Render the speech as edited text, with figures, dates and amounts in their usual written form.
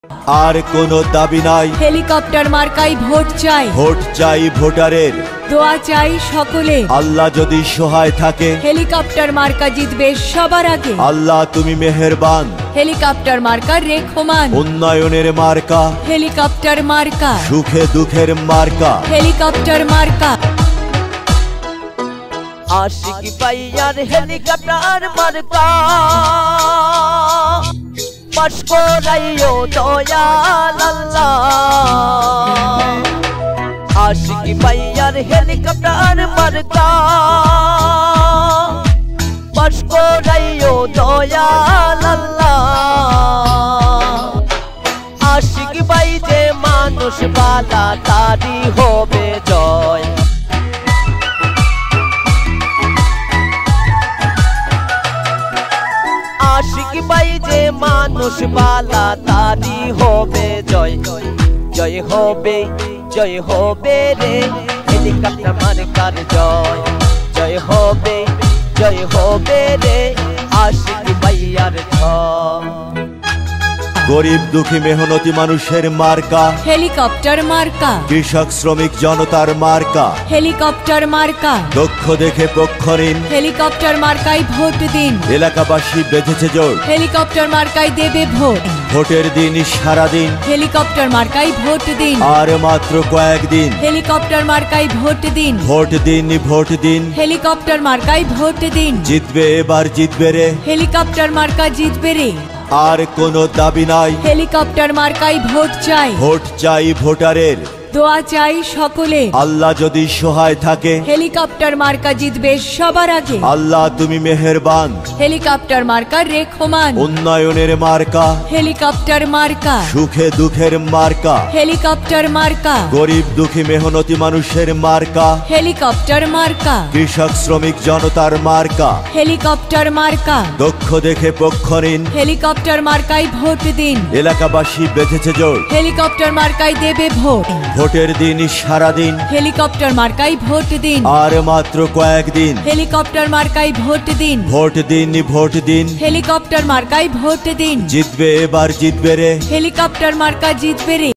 আর কোনো দাবি নাই। হেলিকপ্টার মার্কাই ভোট চাই। ভোট চাই ভোটারের, দোয়া চাই সকলে। আল্লাহ যদি সহায় থাকে হেলিকপ্টার মার্কা জিতবে সবার আগে। আল্লাহ তুমি মেহেরবান। হেলিকপ্টার মার্কা রেখমান। উন্নয়নের মার্কা, হেলিকপ্টার মার্কা। সুখে দুঃখের মার্কা, হেলিকপ্টার মার্কা। আশিক ভাইয়ার হেলিকপ্টার মার্কা পাশ করাইও দয়াল আল্লাহ। আশিক ভাইয়ার হেলিকপ্টার মার্কা পাশ করাইও দয়াল আল্লাহ। আশিক ভাই যে মানুষ বালা তারই হবে জয়। আশিক ভাই যে মানুষ বালা তারই হবে জয়। জয় হবে, জয় হবে রে হেলিকপ্টার মার্কার জয়। জয় হবে, জয় হবে রে আশিক ভাইয়ার জয়। গরিব দুঃখী মেহনতি মানুষের মার্কা, হেলিকপ্টার মার্কা। কৃষক শ্রমিক জনতার মার্কা, হেলিকপ্টার মার্কা। দক্ষ দেখে পক্ষ ঋণ, হেলিকপ্টার মার্কাই ভোট দিন। এলাকাবাসী বেঁধেছে জোর, হেলিকপ্টার মার্কাই দেবে ভোট। ভোটের দিন সারাদিন, হেলিকপ্টার মার্কাই ভোট দিন। আর মাত্র কয়েকদিন, হেলিকপ্টার মার্কাই ভোট দিন। ভোট দিন, ভোট দিন, হেলিকপ্টার মার্কাই ভোট দিন। জিতবে এবার জিতবে রে, হেলিকপ্টার মার্কা জিতবে রে। আর কোনো দাবি নাই। হেলিকপ্টার মার্কাই ভোট চাই। ভোট চাই ভোটারের, দোয়া চাই সকলে। আল্লাহ যদি সহায় থাকে হেলিকপ্টার মার্কা জিতবে সবার আগে। আল্লাহ তুমি মেহেরবান। হেলিকপ্টার মার্কা রেখমান। উন্নয়নের মার্কা, হেলিকপ্টার মার্কা। সুখে দুঃখের মার্কা, হেলিকপ্টার মার্কা। গরিব দুঃখী মেহনতি মানুষের মার্কা, হেলিকপ্টার মার্কা। কৃষক শ্রমিক জনতার মার্কা, হেলিকপ্টার মার্কা। দক্ষ দেখে পক্ষ ঋণ, হেলিকপ্টার মার্কাই ভোট দিন। এলাকাবাসী বেঁধেছে জোর, হেলিকপ্টার মার্কাই দেবে ভোট। ভোটের দিন সারাদিন, হেলিকপ্টার মার্কাই ভোট দিন। আর মাত্র কয়েকদিন, হেলিকপ্টার মার্কাই ভোট দিন। ভোট দিন, ভোট দিন, হেলিকপ্টার মার্কাই ভোট দিন। জিতবে এবার জিতবে রে। হেলিকপ্টার মার্কা জিতবে রে।